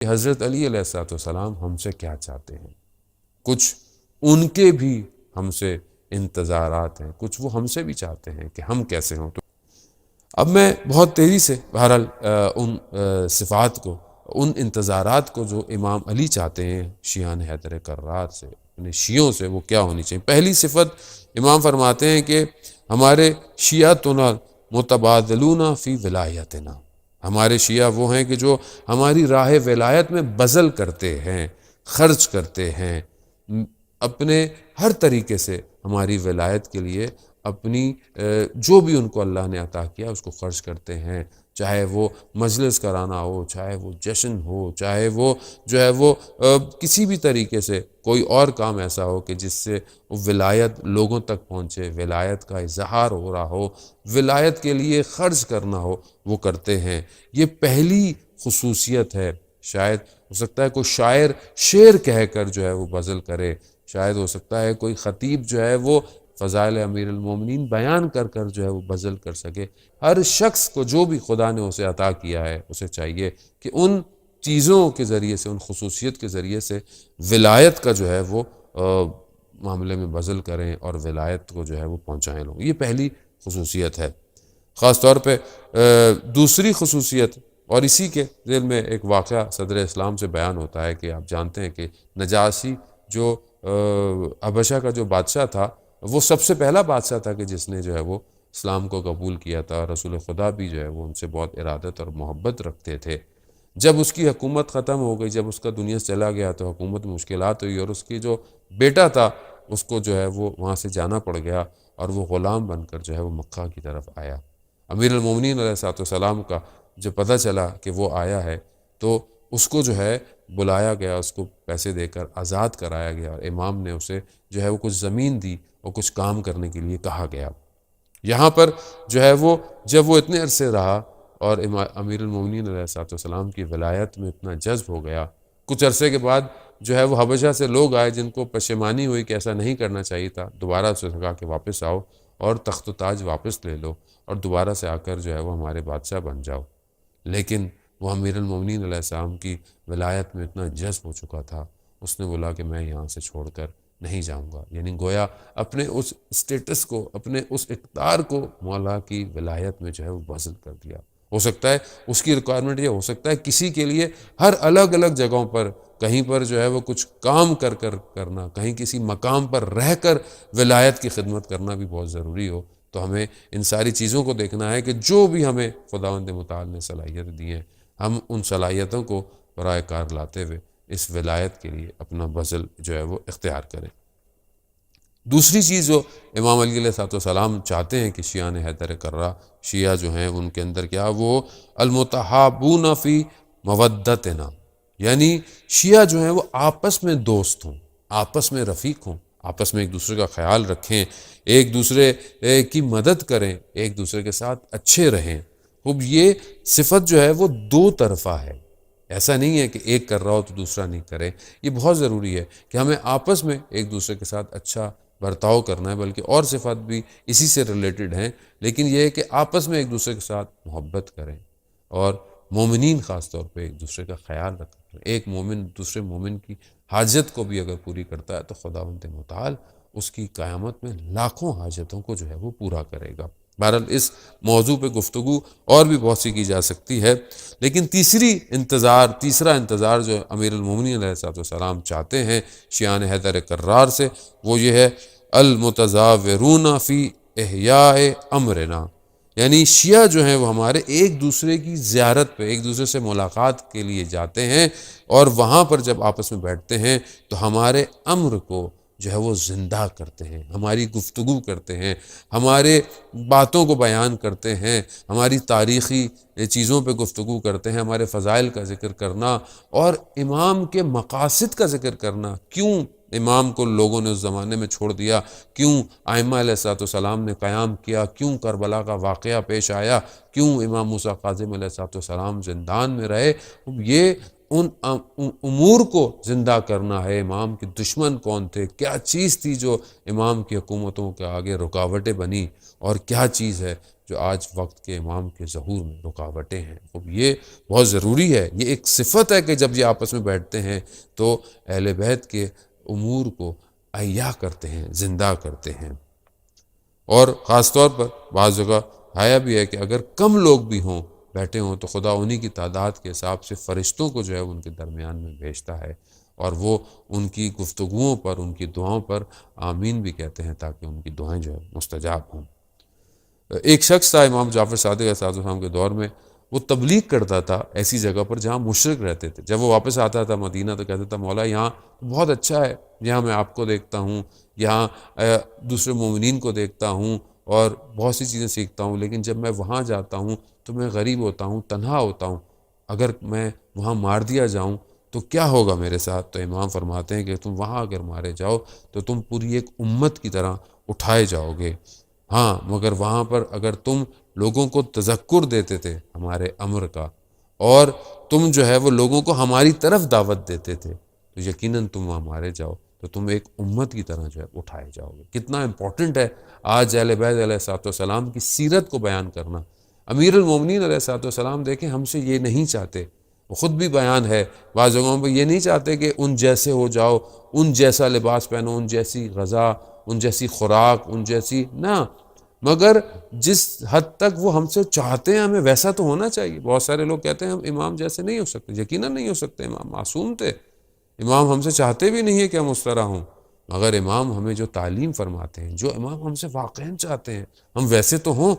کہ حضرت علی علیہ السلام ہم سے کیا چاہتے ہیں، کچھ ان کے بھی ہم سے انتظارات ہیں، کچھ وہ ہم سے بھی چاہتے ہیں کہ ہم کیسے ہوں۔ تو اب میں بہت تیزی سے بہرحال ان صفات کو، ان انتظارات کو جو امام علی چاہتے ہیں شیعان حیدر کرار سے، اپنے شیعوں سے، وہ کیا ہونی چاہیے۔ پہلی صفت امام فرماتے ہیں کہ ہمارے شیعتنا متبادلون فی ولایتنا، ہمارے شیعہ وہ ہیں کہ جو ہماری راہ ولایت میں بذل کرتے ہیں، خرچ کرتے ہیں، اپنے ہر طریقے سے ہماری ولایت کے لیے اپنی جو بھی ان کو اللہ نے عطا کیا اس کو خرچ کرتے ہیں، چاہے وہ مجلس کرانا ہو، چاہے وہ جشن ہو، چاہے وہ جو ہے وہ کسی بھی طریقے سے کوئی اور کام ایسا ہو کہ جس سے ولایت لوگوں تک پہنچے، ولایت کا اظہار ہو رہا ہو، ولایت کے لیے خرچ کرنا ہو، وہ کرتے ہیں۔ یہ پہلی خصوصیت ہے۔ شاید ہو سکتا ہے کوئی شاعر شعر کہہ کر جو ہے وہ بذل کرے، شاید ہو سکتا ہے کوئی خطیب جو ہے وہ فضائل امیر المومنین بیان کر کر جو ہے وہ بذل کر سکے۔ ہر شخص کو جو بھی خدا نے اسے عطا کیا ہے اسے چاہیے کہ ان چیزوں کے ذریعے سے، ان خصوصیت کے ذریعے سے ولایت کا جو ہے وہ معاملے میں بذل کریں اور ولایت کو جو ہے وہ پہنچائیں لوگ۔ یہ پہلی خصوصیت ہے۔ خاص طور پہ دوسری خصوصیت، اور اسی کے ذیل میں ایک واقعہ صدر اسلام سے بیان ہوتا ہے کہ آپ جانتے ہیں کہ نجاشی جو حبشہ کا جو بادشاہ تھا، وہ سب سے پہلا بادشاہ تھا کہ جس نے جو ہے وہ اسلام کو قبول کیا تھا۔ رسول خدا بھی جو ہے وہ ان سے بہت ارادت اور محبت رکھتے تھے۔ جب اس کی حکومت ختم ہو گئی، جب اس کا دنیا سے چلا گیا تو حکومت میں مشکلات ہوئی، اور اس کی جو بیٹا تھا اس کو جو ہے وہ وہاں سے جانا پڑ گیا، اور وہ غلام بن کر جو ہے وہ مکہ کی طرف آیا۔ امیر المومنین علیہ السلام کا جو پتہ چلا کہ وہ آیا ہے تو اس کو جو ہے بلایا گیا، اس کو پیسے دے کر آزاد کرایا گیا، اور امام نے اسے جو ہے وہ کچھ زمین دی اور کچھ کام کرنے کے لیے کہا گیا۔ یہاں پر جو ہے وہ جب وہ اتنے عرصے رہا اور امیر المومنین علیہ السلام کی ولایت میں اتنا جذب ہو گیا، کچھ عرصے کے بعد جو ہے وہ حبشہ سے لوگ آئے جن کو پشیمانی ہوئی کہ ایسا نہیں کرنا چاہیے تھا، دوبارہ اسے کہا کہ واپس آؤ اور تخت و تاج واپس لے لو اور دوبارہ سے آ کر جو ہے وہ ہمارے بادشاہ بن جاؤ۔ لیکن وہ امیر المومنین علیہ السلام کی ولایت میں اتنا جذب ہو چکا تھا، اس نے بولا کہ میں یہاں سے چھوڑ کر نہیں جاؤں گا، یعنی گویا اپنے اس اسٹیٹس کو، اپنے اس اقتدار کو مولا کی ولایت میں جو ہے وہ بذل کر دیا۔ ہو سکتا ہے اس کی ریکوائرمنٹ یہ ہو سکتا ہے کسی کے لیے ہر الگ الگ جگہوں پر، کہیں پر جو ہے وہ کچھ کام کر کرنا، کہیں کسی مقام پر رہ کر ولایت کی خدمت کرنا بھی بہت ضروری ہو۔ تو ہمیں ان ساری چیزوں کو دیکھنا ہے کہ جو بھی ہمیں خداوند متعال نے صلاحیت دی ہیں، ہم ان صلاحیتوں کو برائے کار لاتے ہوئے اس ولایت کے لیے اپنا بذل جو ہے وہ اختیار کریں۔ دوسری چیز جو امام علی علیہ السلام چاہتے ہیں کہ شیعان حیدر کرہ، شیعہ جو ہیں ان کے اندر کیا، وہ المتحابون فی مودتنا، یعنی شیعہ جو ہیں وہ آپس میں دوست ہوں، آپس میں رفیق ہوں، آپس میں ایک دوسرے کا خیال رکھیں، ایک دوسرے کی مدد کریں، ایک دوسرے کے ساتھ اچھے رہیں۔ اب یہ صفت جو ہے وہ دو طرفہ ہے، ایسا نہیں ہے کہ ایک کر رہا ہو تو دوسرا نہیں کرے۔ یہ بہت ضروری ہے کہ ہمیں آپس میں ایک دوسرے کے ساتھ اچھا برتاؤ کرنا ہے، بلکہ اور صفات بھی اسی سے ریلیٹڈ ہیں، لیکن یہ ہے کہ آپس میں ایک دوسرے کے ساتھ محبت کریں، اور مومنین خاص طور پہ ایک دوسرے کا خیال رکھیں۔ ایک مومن دوسرے مومن کی حاجت کو بھی اگر پوری کرتا ہے تو خداوند متعال اس کی قیامت میں لاکھوں حاجتوں کو جو ہے وہ پورا کرے گا۔ بہرحال اس موضوع پہ گفتگو اور بھی بہت سی کی جا سکتی ہے، لیکن تیسرا انتظار جو امیر المومنین علیہ السلام چاہتے ہیں شیعان حیدر کرار سے، وہ یہ ہے المتزاورون فی احیاء امرنا، یعنی شیعہ جو ہیں وہ ہمارے ایک دوسرے کی زیارت پہ، ایک دوسرے سے ملاقات کے لیے جاتے ہیں، اور وہاں پر جب آپس میں بیٹھتے ہیں تو ہمارے امر کو جو ہے وہ زندہ کرتے ہیں، ہماری گفتگو کرتے ہیں، ہمارے باتوں کو بیان کرتے ہیں، ہماری تاریخی چیزوں پہ گفتگو کرتے ہیں، ہمارے فضائل کا ذکر کرنا اور امام کے مقاصد کا ذکر کرنا، کیوں امام کو لوگوں نے اس زمانے میں چھوڑ دیا، کیوں ائمہ علیہ السلام نے قیام کیا، کیوں کربلا کا واقعہ پیش آیا، کیوں امام موسیٰ کاظم علیہ السلام زندان میں رہے۔ یہ ان امور کو زندہ کرنا ہے۔ امام کے دشمن کون تھے، کیا چیز تھی جو امام کی حکومتوں کے آگے رکاوٹیں بنی، اور کیا چیز ہے جو آج وقت کے امام کے ظہور میں رکاوٹیں ہیں۔ اب یہ بہت ضروری ہے، یہ ایک صفت ہے کہ جب یہ آپس میں بیٹھتے ہیں تو اہل بیت کے امور کو احیا کرتے ہیں، زندہ کرتے ہیں۔ اور خاص طور پر بعض جگہ آیا بھی ہے کہ اگر کم لوگ بھی ہوں بیٹھے ہوں تو خدا انہی کی تعداد کے حساب سے فرشتوں کو جو ہے ان کے درمیان میں بھیجتا ہے، اور وہ ان کی گفتگوؤں پر، ان کی دعاؤں پر آمین بھی کہتے ہیں تاکہ ان کی دعائیں جو ہے مستجاب ہوں۔ ایک شخص تھا امام جعفر صادق علیہ السلام کے دور میں، وہ تبلیغ کرتا تھا ایسی جگہ پر جہاں مشرک رہتے تھے۔ جب وہ واپس آتا تھا مدینہ تو کہتا تھا مولا یہاں بہت اچھا ہے، یہاں میں آپ کو دیکھتا ہوں، یہاں دوسرے مومنین کو دیکھتا ہوں اور بہت سی چیزیں سیکھتا ہوں، لیکن جب میں وہاں جاتا ہوں تو میں غریب ہوتا ہوں، تنہا ہوتا ہوں، اگر میں وہاں مار دیا جاؤں تو کیا ہوگا میرے ساتھ؟ تو امام فرماتے ہیں کہ تم وہاں اگر مارے جاؤ تو تم پوری ایک امت کی طرح اٹھائے جاؤ گے، ہاں مگر وہاں پر اگر تم لوگوں کو تذکر دیتے تھے ہمارے امر کا، اور تم جو ہے وہ لوگوں کو ہماری طرف دعوت دیتے تھے، تو یقیناً تم وہاں مارے جاؤ تو تم ایک امت کی طرح جو ہے اٹھائے جاؤ گے۔ کتنا امپورٹنٹ ہے آج اہل بیت علیہ السلام کی سیرت کو بیان کرنا۔ امیر المومنین علیہ السلام دیکھیں ہم سے یہ نہیں چاہتے، وہ خود بھی بیان ہے بعض جگہوں پہ، یہ نہیں چاہتے کہ ان جیسے ہو جاؤ، ان جیسا لباس پہنو، ان جیسی غذا، ان جیسی خوراک، ان جیسی نہ، مگر جس حد تک وہ ہم سے چاہتے ہیں ہمیں ویسا تو ہونا چاہیے۔ بہت سارے لوگ کہتے ہیں ہم امام جیسے نہیں ہو سکتے، یقیناً نہیں ہو سکتے، امام معصوم تھے، امام ہم سے چاہتے بھی نہیں ہے کہ ہم اس طرح ہوں، مگر امام ہمیں جو تعلیم فرماتے ہیں، جو امام ہم سے واقعاً چاہتے ہیں ہم ویسے تو ہوں۔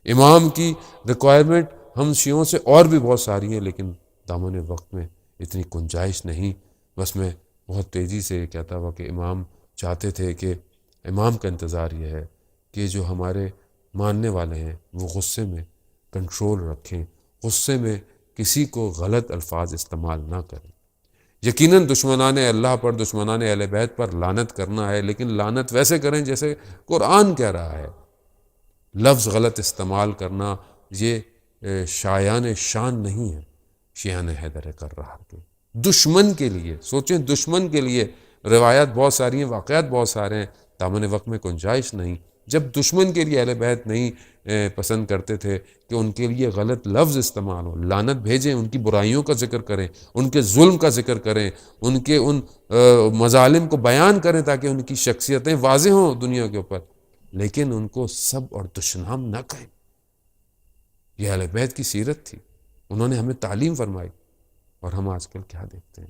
امام کی ریکوائرمنٹ ہم شیعوں سے اور بھی بہت ساری ہیں، لیکن دامن وقت میں اتنی گنجائش نہیں۔ بس میں بہت تیزی سے یہ کہتا ہوا کہ امام چاہتے تھے کہ امام کا انتظار یہ ہے کہ جو ہمارے ماننے والے ہیں وہ غصے میں کنٹرول رکھیں، غصے میں کسی کو غلط الفاظ استعمال نہ کریں۔ یقیناً دشمنان اللہ پر، دشمنان اہل بیت پر لعنت کرنا ہے، لیکن لعنت ویسے کریں جیسے قرآن کہہ رہا ہے۔ لفظ غلط استعمال کرنا یہ شایان شان نہیں ہے شیعان حیدر کرار کے۔ دشمن کے لیے سوچیں، دشمن کے لیے روایات بہت ساری ہیں، واقعات بہت سارے ہیں، دامن وقت میں گنجائش نہیں۔ جب دشمن کے لیے اہل بیت نہیں پسند کرتے تھے کہ ان کے لیے غلط لفظ استعمال ہو، لعنت بھیجیں، ان کی برائیوں کا ذکر کریں، ان کے ظلم کا ذکر کریں، ان کے ان مظالم کو بیان کریں تاکہ ان کی شخصیتیں واضح ہوں دنیا کے اوپر، لیکن ان کو سب اور دشنام نہ کہیں۔ یہ اہل بیت کی سیرت تھی، انہوں نے ہمیں تعلیم فرمائی، اور ہم آج کل کیا دیکھتے ہیں؟